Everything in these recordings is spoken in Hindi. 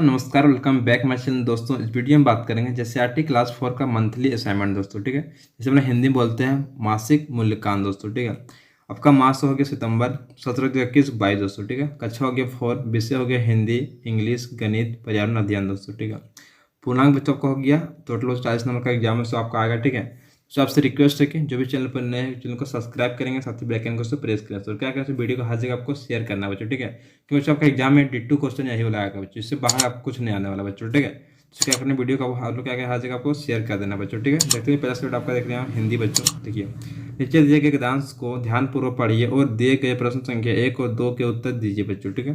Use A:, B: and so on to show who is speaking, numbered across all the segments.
A: नमस्कार, वेलकम बैक माय चैनल। दोस्तों, इस वीडियो में बात करेंगे जैसे आरटी क्लास 4 का मंथली असाइनमेंट। दोस्तों ठीक है, जैसे अपने हिंदी में बोलते हैं मासिक मूल्यांकन। दोस्तों ठीक है, आपका मास हो गया सितंबर 17 21 22। दोस्तों ठीक है, कक्षा हो गया 4, विषय हो गया हिंदी, इंग्लिश, गणित, पर्यावरण अध्ययन। दोस्तों ठीक है, पूर्णांक बच्चों का हो गया टोटल 40 नंबर का एग्जाम है, सो आपका आएगा। ठीक है, तो आपसे रिक्वेस्ट है कि जो भी चैनल पर नए हैं चैनल को सब्सक्राइब करेंगे, साथ ही बेल आइकन को उसको प्रेस करें। तो क्या करें, वीडियो को हर जगह आपको शेयर करना है बच्चों। ठीक है, क्योंकि बच्चों आपका एग्जाम में डिट्टू क्वेश्चन यही वाला आएगा बच्चों, इससे बाहर आपको कुछ नहीं आने वाला बच्चों। ठीक है, तो क्या करना, वीडियो को आप लोग क्या करें, हर जगह आपको शेयर कर देना बच्चों। ठीक है, देखते हैं पहला स्टेट आपका देख रहे हैं हिंदी बच्चों। देखिए, नीचे दिए गए गद्यांश को ध्यानपूर्वक पढ़िए और दिए गए प्रश्न संख्या 1 और 2 के उत्तर दीजिए बच्चों। ठीक है,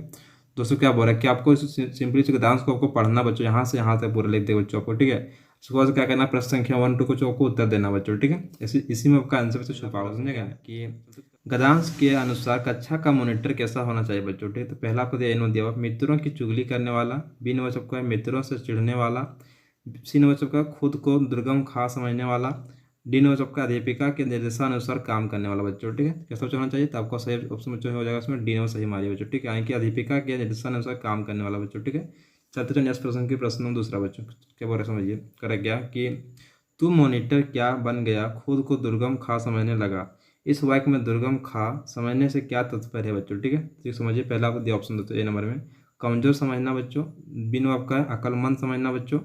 A: दोस्तों क्या बोल रहा है कि आपको सिंपली इस गद्यांश को आपको पढ़ना बच्चों, यहाँ से यहाँ तक पूरा लिख दे बच्चों आपको। ठीक है, उसके बाद क्या करना, प्रश्न संख्या 1 2 को आपको उत्तर देना बच्चों। ठीक है, इसी में आपका आंसर से छुपा हुआ, समझेगा कि गद्यांश के अनुसार कक्षा का मॉनिटर कैसा होना चाहिए बच्चों। ठीक है, तो पहला आपको दिया, दिया हुआ मित्रों की चुगली करने वाला, बी नंबर सबका है मित्रों से चिढ़ने वाला, सी नंबर सबका खुद को दुर्गम खा समझने वाला, डी नंबर सबका अध्यापिका के निर्देशानुसार काम करने वाला बच्चों। ठीक है, कैसा होना चाहिए, तो आपका सही ऑप्शन बच्चों हो जाएगा उसमें डी नंबर सही मारिए बच्चों। ठीक है, यानी कि अध्यापिका के निर्देशानुसार काम करने वाला बच्चों। ठीक है, चलते नेक्स्ट प्रश्न की प्रश्न नंबर दूसरा बच्चों, क्या बोल रहे समझिए। करेक्ट गया कि तू मॉनिटर क्या बन गया, खुद को दुर्गम खा समझने लगा। इस वाक्य में दुर्गम खा समझने से क्या तात्पर्य है बच्चों। ठीक है, तो समझिए, पहला आपको दिया ऑप्शन दोस्तों, ए नंबर में कमजोर समझना बच्चों, बी नंबर आपका है अक्लमंद समझना बच्चों,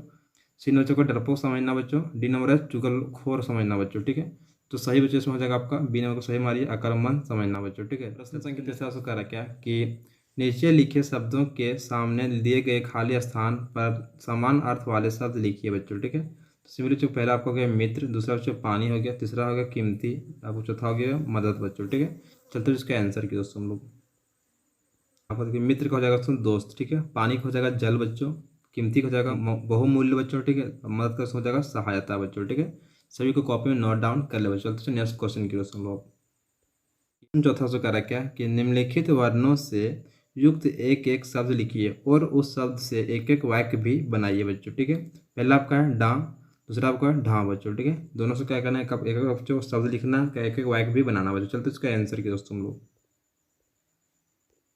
A: सी नंबर को डरपोक समझना बच्चों, डी नंबर है चुगलखोर समझना बच्चों। ठीक है, तो सही बच्चों इसमें हो जाएगा आपका बी नंबर को सही मारिए, अक्लमंद समझना बच्चों। ठीक है, प्रश्न संख्या तीसरा कह रहा क्या कि नीचे लिखे शब्दों के सामने दिए गए खाली स्थान पर समान अर्थ वाले शब्द लिखिए बच्चों। ठीक है, तो सिंपली जो पहला आपको हो गया मित्र, दूसरा बच्चों पानी हो गया, तीसरा हो गया कीमती, आपको चौथा हो गया मदद बच्चों। ठीक है, चलते इसका आंसर की दोस्तों हम लोग। आपको देखिए, मित्र का हो जाएगा दोस्तों दोस्त। ठीक है, पानी का हो जाएगा जल बच्चों, कीमती का हो जाएगा बहुमूल्य बच्चों। ठीक है, मदद का हो जाएगा सहायता बच्चों। ठीक है, सभी को कॉपी में नोट डाउन कर ले बच्चों। चलते नेक्स्ट क्वेश्चन की दोस्तों लोग। चौथा सो कह रहा क्या कि निम्नलिखित वर्णों से युक्त एक एक शब्द लिखिए और उस शब्द से एक एक वाक्य भी बनाइए बच्चों। ठीक है, पहला आपका है डां, दूसरा आपका है ढां बच्चों। ठीक है, दोनों से क्या करना है, एक एक बच्चों शब्द लिखना, एक एक वाक्य भी बनाना बच्चों। चलते इसका आंसर की दोस्तों हम लोग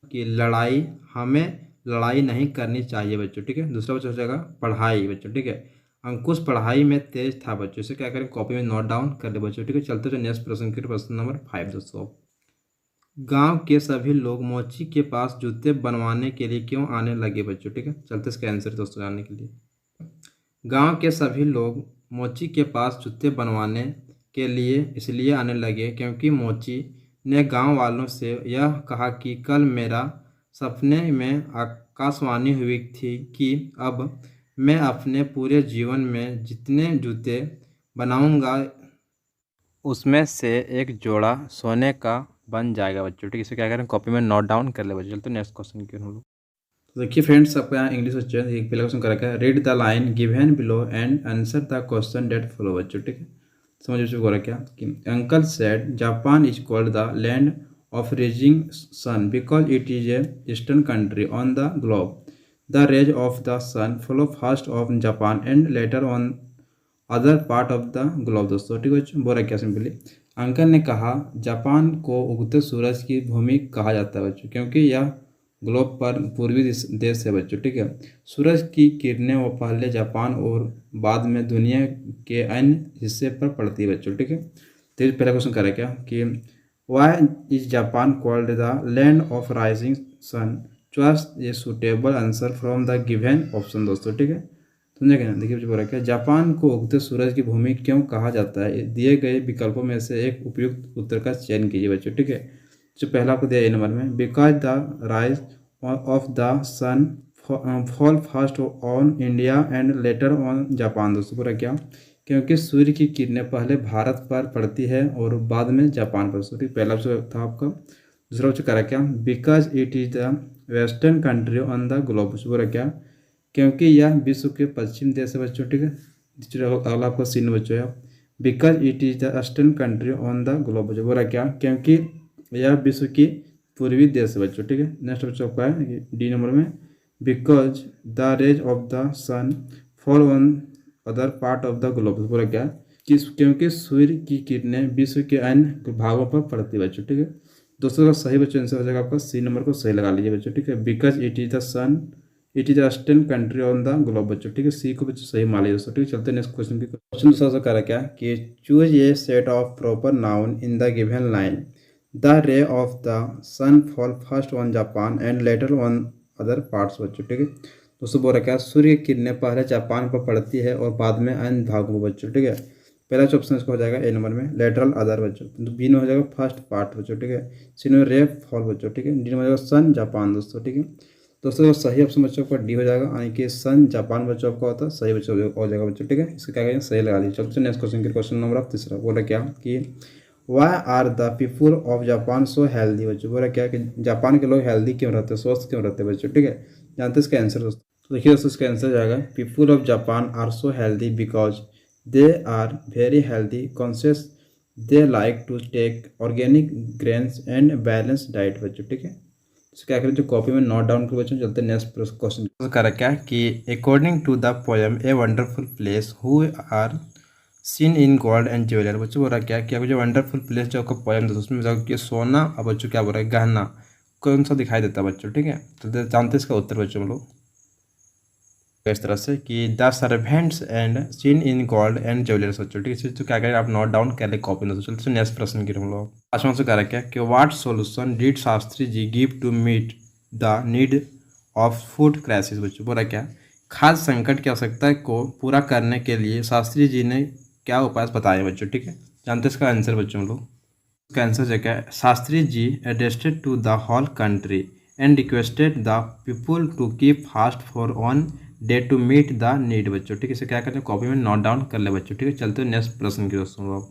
A: कि लड़ाई, हमें लड़ाई नहीं करनी चाहिए बच्चों। ठीक है, दूसरा बच्चा हो जाएगा पढ़ाई बच्चों। ठीक है, अंकुश पढ़ाई में तेज था बच्चों। इसे क्या करें, कॉपी में नोट डाउन कर ले बच्चों। ठीक है, चलते रहे नेक्स्ट प्रश्न के प्रश्न नंबर 5 दोस्तों। गांव के सभी लोग मोची के पास जूते बनवाने के लिए क्यों आने लगे बच्चों। ठीक है, चलते इसका आंसर दोस्तों जानने के लिए। गांव के सभी लोग मोची के पास जूते बनवाने के लिए इसलिए आने लगे क्योंकि मोची ने गांव वालों से यह कहा कि कल मेरा सपने में आकाशवाणी हुई थी कि अब मैं अपने पूरे जीवन में जितने जूते बनाऊंगा उसमें से एक जोड़ा सोने का बन जाएगा बच्चों। ठीक है, इसे क्या करें, कॉपी में नोट डाउन कर ले बच्चों। चलते नेक्स्ट क्वेश्चन की हम लोग। तो देखिए फ्रेंड्स, आपका यहाँ इंग्लिश बच्चों एक पहला क्वेश्चन कर रखा है, read the line given below and answer the question that follow बच्चों। ठीक है, समझ बच्चों को क्या कि uncle said Japan is called the land of rising sun because it is a eastern country on the globe. The rays of the sun follow first of Japan and later on other part of the globe. दोस्तों ठीक है, बोला क्या सिंपली, अंकल ने कहा जापान को उगते सूरज की भूमि कहा जाता है बच्चों क्योंकि यह ग्लोब पर पूर्वी देश है बच्चों। ठीक है, सूरज की किरणें वो पहले जापान और बाद में दुनिया के अन्य हिस्से पर पड़ती है बच्चों। ठीक है, तो पहला क्वेश्चन करें क्या कि why is Japan called the land of rising sun. Choice a suitable answer from the given option. दोस्तों ठीक है, समझे ना, देखिए बोला क्या, जापान को उगते सूरज की भूमि क्यों कहा जाता है, दिए गए विकल्पों में से एक उपयुक्त उत्तर का चयन कीजिए बच्चों। ठीक है, जो पहला आपको दिया ए नंबर में, because the rise of the sun fall first on India and later on Japan. दोस्तों पूरा क्या, क्योंकि सूर्य की किरणें पहले भारत पर पड़ती है और बाद में जापान पर। ठीक, पहला था आपका। दूसरा बच्चों करा क्या, because it is the western country on the globe. पूरा क्या, क्योंकि यह विश्व के पश्चिम देश है बच्चों। ठीक है, अगला आपका सीन बच्चों है, because it is the eastern country on the globe बच्चों। बोला क्या, क्योंकि यह विश्व की पूर्वी देश है बच्चों। ठीक है, नेक्स्ट बच्चों का है डी नंबर में, because the rays of the sun fall on other part of the globe. बोला क्या, क्योंकि सूर्य की किरणें विश्व के अन्य भागों पर पड़ती है बच्चों। ठीक है, दोस्तों का सही बच्चों आंसर हो जाएगा आपका सी नंबर को सही लगा लीजिए बच्चों। ठीक है, because it is the sun it is western country on the globe बच्चों, ठीक है। सी को बच्चों सही मान लिया दोस्तों, ठीक है। चलते नेक्स्ट क्वेश्चन की। क्वेश्चन दूसरा सा करा क्या कि choose a set of proper noun in the given line. The ray of the sun fall first on Japan and later on other parts बच्चों, ठीक है। दोस्तों बोल रहा क्या सूर्य की किरणें पहले जापान पर पड़ती है और बाद में अन्य भागों में बच्चों, ठीक है। पहला जो ऑप्शन इसका हो जाएगा ए नंबर में लेटरल अदर बच्चों, तो बी में हो जाएगा फर्स्ट पार्ट बच्चों, ठीक है। सी में रे फॉल बच्चों, ठीक है। डी में हो जाएगा सन जापान दोस्तों, ठीक है। दोस्तों सही ऑप्शन बच्चों का डी हो जाएगा, यानी कि सन जापान बच्चों आपका होता है सही बच्चों हो जाएगा बच्चों, ठीक है। इसका क्या करेंगे सही लगा लीजिए। चलते नेक्स्ट क्वेश्चन के क्वेश्चन नंबर आप तीसरा बोला क्या कि why are the people of Japan so healthy बच्चों, बोला क्या कि जापान के लोग हेल्दी क्यों रहते हैं, स्वस्थ क्यों रहते हैं बच्चों, ठीक है। जानते हैं इसका आंसर दोस्तों। तो देखिए दोस्तों इसका आंसर जाएगा people of Japan are so healthy because they are very healthy conscious, they like to take organic grains and balance diet बच्चों, ठीक है। तो क्या करें जो कॉपी में नोट डाउन कर बच्चों। चलते नेक्स्ट क्वेश्चन करा क्या कि according to the poem a wonderful place who are seen in gold and jeweller बच्चों बोल रहा क्या कि जो वंडरफुल प्लेस जो आपका पोएम था उसमें बताओ कि सोना और बच्चों क्या बोल रहा है गहना कौन सा दिखाई देता है बच्चों, ठीक है। तो जानते हैं इसका उत्तर बच्चों हम लोग इस तरह से कि the servants and scene in gold and jewellers बच्चों, ठीक है। तो क्या करें आप नोट डाउन कर ले कॉपी में। तो चलते नेक्स्ट प्रश्न की हम लोग पाँचवां से कह रहा क्या कि what solution did Shastri ji give to meet the need of food crisis बच्चों, बोला क्या खाद्य संकट की आवश्यकता को पूरा करने के लिए शास्त्री जी ने क्या उपाय बताए बच्चों, ठीक है। जानते हैं इसका आंसर बच्चों हम लोग। इसका आंसर जो क्या है Shastri ji addressed to the whole country and requested the people to keep fast for one day to meet the need बच्चों, ठीक है। इसे क्या करते हैं कॉपी में नोट डाउन कर ले बच्चों, ठीक है। चलते हैं नेक्स्ट प्रश्न की दोस्तों लोग।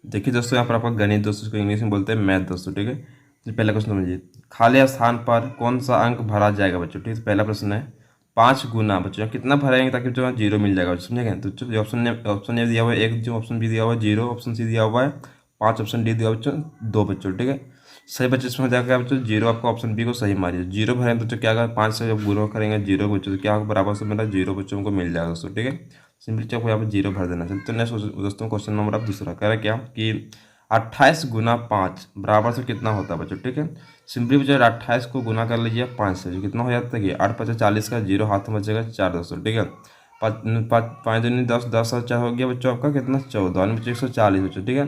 A: देखिए दोस्तों यहाँ पर आपका गणित दोस्तों इसको इंग्लिश में बोलते हैं मैथ दोस्तों, ठीक है। तो पहला क्वेश्चन समझिए खाली स्थान पर कौन सा अंक भरा जाएगा बच्चों, ठीक है। पहला प्रश्न है 5 गुना बच्चों कितना भरेंगे ताकि जो जीरो मिल जाएगा बच्चों, समझेंगे। तो जो ऑप्शन ए दिया हुआ है 1, जो ऑप्शन बी दिया हुआ है 0, ऑप्शन सी दिया हुआ है 5, ऑप्शन डी दिया हुआ बच्चों 2 बच्चों, ठीक है। सही बच्चे इसमें जाएगा बच्चों 0, आपका ऑप्शन बी को सही मारिए। 0 भरेंगे तो क्या होगा 5 से जब गुणा करेंगे 0 बच्चों तो क्या होगा बराबर से मेरा 0 बच्चों को मिल जाएगा दोस्तों, ठीक है। सिंपली चौक यहाँ पर 0 भर देना। चलते नेक्स्ट दोस्तों क्वेश्चन नंबर आप दूसरा कह रहे क्या कि 28 गुना 5 बराबर से कितना होता है बच्चों, ठीक है। सिंपली बच्चों 28 को गुना कर लीजिए 5 से, जो कितना हो जाता है कि 8 5 40 का 0 हाथ में बचेगा 4 दोस्तों, ठीक है। 5 दूनी 10, 10 और 4 हो गया बच्चों आपका कितना 14 और बच्चों 140 बच्चों, ठीक है।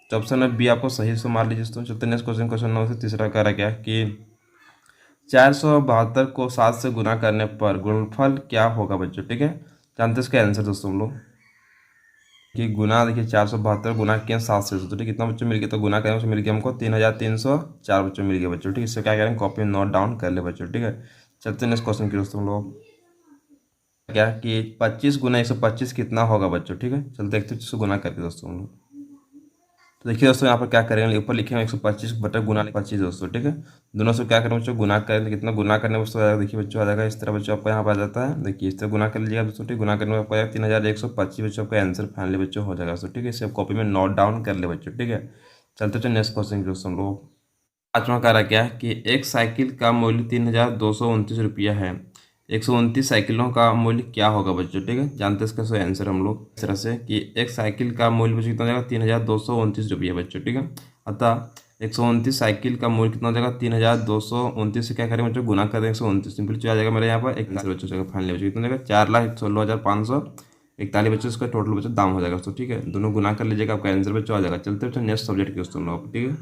A: तो ऑप्शन है बी आपको सही से मार लीजिए दोस्तों। चलते नेक्स्ट क्वेश्चन नंबर से तीसरा कह रहा क्या कि 472 को 7 से गुना करने पर गुणनफल क्या होगा बच्चों, ठीक है। जानते हैं इसका आंसर दोस्तों हम लोग कि गुना देखिए 472 गुना किया 7 से तो ठीक कितना बच्चों मिल गया, तो गुना करेंगे मिल गया हमको 3304 बच्चों मिल गया बच्चों, ठीक है। इससे क्या करेंगे कॉपी में नोट डाउन कर ले बच्चों, ठीक है। चलते नेक्स्ट क्वेश्चन की दोस्तों हम लोग क्या कि 25 गुना 125 कितना होगा बच्चों, ठीक है। चलते देखते हैं गुना करके दोस्तों हम लोग। तो देखिए दोस्तों यहाँ पर क्या करेंगे ऊपर लिखेंगे 125 बटा गुना 25 दोस्तों, ठीक है। दोनों से क्या करेंगे बच्चों गुना करेंगे कितना गुना करने में आएगा देखिए बच्चों आ जाएगा इस तरह बच्चों आपको यहाँ पर आ जाता है। देखिए इस तरह गुना कर लीजिएगा दोस्तों, ठीक गुना करने में आपको 3125 बच्चों आपका आंसर फाइनली बच्चों हो जाएगा दोस्तों, ठीक है। इसे कॉपी में नोट डाउन कर ले बच्चों, ठीक है। चलते चलो नेक्स्ट क्वेश्चन की दोस्तों हम लोग पाँचवा कह रहा क्या कि एक साइकिल का मूल्य 3229 रुपया है, 129 साइकिलों का मूल्य क्या होगा बच्चों, ठीक है। जानते हैं इसका सही आंसर हम लोग इस तरह से कि एक साइकिल का मूल्य बच्चों कितना हो जाएगा 3229 रुपया बच्चों, ठीक है। अतः 129 साइकिल का मूल्य कितना हो जाएगा 3229 से क्या करेंगे बच्चों गुना कर देंगे 129 सिंपल आ जाएगा मेरे यहाँ पर 41 बच्चों से फाइनली बच्चों कितना हो जाएगा 4,16,541 बच्चों इसका टोटल बच्चों दाम हो जाएगा दोस्तों, ठीक है। दोनों गुना कर लीजिएगा आपका आंसर बच्चों आ जाएगा। चलते बच्चों नेक्स्ट सब्जेक्ट के दोस्तों लोग, ठीक है।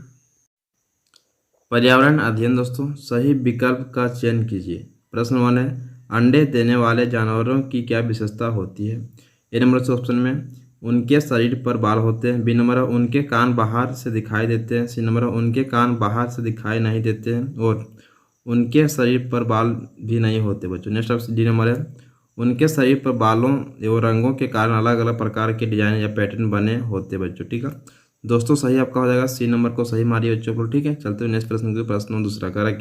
A: पर्यावरण अध्ययन दोस्तों सही विकल्प का चयन कीजिए। प्रश्न 1 है अंडे देने वाले जानवरों की क्या विशेषता होती है। ए नंबर से ऑप्शन में उनके शरीर पर बाल होते हैं, बी नंबर है उनके कान बाहर से दिखाई देते हैं, सी नंबर है उनके कान बाहर से दिखाई नहीं देते हैं और उनके शरीर पर बाल भी नहीं होते बच्चों। नेक्स्ट ऑप्शन डी नंबर है उनके शरीर पर बालों एवं रंगों के कारण अलग अलग प्रकार के डिजाइन या पैटर्न बने होते बच्चों, ठीक है। दोस्तों सही आपका हो जाएगा सी नंबर को सही मारिए बच्चों को, ठीक है। चलते हुए नेक्स्ट प्रश्न के प्रश्न दूसरा कह रहा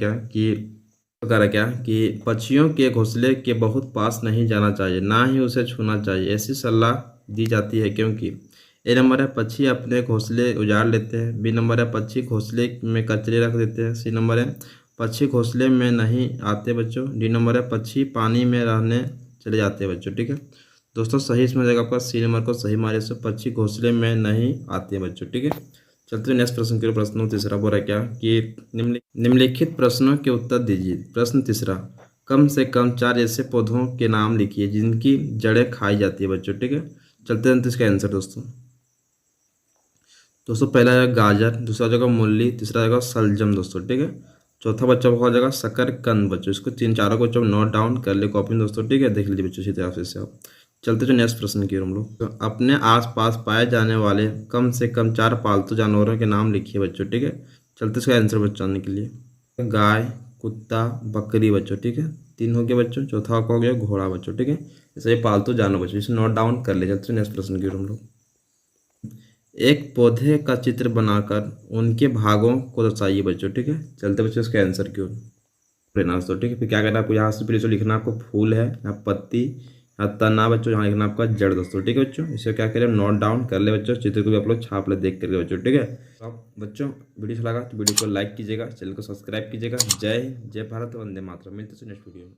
A: क्या कि पक्षियों के घोंसले के बहुत पास नहीं जाना चाहिए, ना ही उसे छूना चाहिए, ऐसी सलाह दी जाती है क्योंकि ए नंबर है पक्षी अपने घोंसले उजाड़ लेते हैं, बी नंबर है पक्षी घोंसले में कचरे रख देते हैं, सी नंबर है पक्षी घोंसले में नहीं आते बच्चों, डी नंबर है पक्षी पानी में रहने चले जाते हैं बच्चों, ठीक है। दोस्तों सही इसमें जाएगा आपका सी नंबर को सही मारे से पक्षी घोंसले में नहीं आते बच्चों, ठीक है। चलते नेक्स्ट प्रश्न के प्रश्न तीसरा बोल रहा क्या कि निम्नलिखित प्रश्नों के उत्तर दीजिए। प्रश्न तीसरा कम से कम 4 ऐसे पौधों के नाम लिखिए जिनकी जड़ें खाई जाती है बच्चों। ठीक है, चलते हैं तो इसका आंसर दोस्तों। दोस्तों पहला है गाजर, दूसरा जगह मूली, तीसरा जगह सलजम दोस्तों। ठीक है, चौथा बच्चा हो जाएगा शकरकंद बच्चों। इसको तीन चारों को जब नोट डाउन कर ले कॉपी में दोस्तों। ठीक है, देख लीजिए बच्चों इसी तरह से आप। चलते जो नेक्स्ट प्रश्न की हम लोग, तो अपने आसपास पाए जाने वाले कम से कम 4 पालतू जानवरों के नाम लिखिए बच्चों। ठीक है, चलते इसका आंसर बचाने के लिए, गाय, कुत्ता, बकरी बच्चों। ठीक है, 3 हो गए बच्चों, चौथा हो गया घोड़ा बच्चों। ठीक है, ऐसे ये पालतू जानवर बच्चों, इसे नोट डाउन कर ले। चलते नेक्स्ट प्रश्न की हम लोग, एक पौधे का चित्र बनाकर उनके भागों को दर्शाइए बच्चों। ठीक है, चलते बच्चों इसका आंसर क्यों लेना दोस्तों। ठीक है, फिर क्या करना है आपको, यहाँ से फिर लिखना आपको फूल है, यहाँ पत्ती, यहाँ तना बच्चों, यहाँ लिखना आपका जड़ दोस्तों। ठीक है बच्चों, इसे क्या करें नोट डाउन कर ले बच्चों, चित्र को भी आप लोग छाप ले देख करके बच्चों। ठीक है, तो आप बच्चों वीडियो अच्छा लगा तो वीडियो को लाइक कीजिएगा, चैनल को सब्सक्राइब कीजिएगा। जय हिंद, जय भारत, वंदे मातरम। मिलते हैं नेक्स्ट वीडियो में।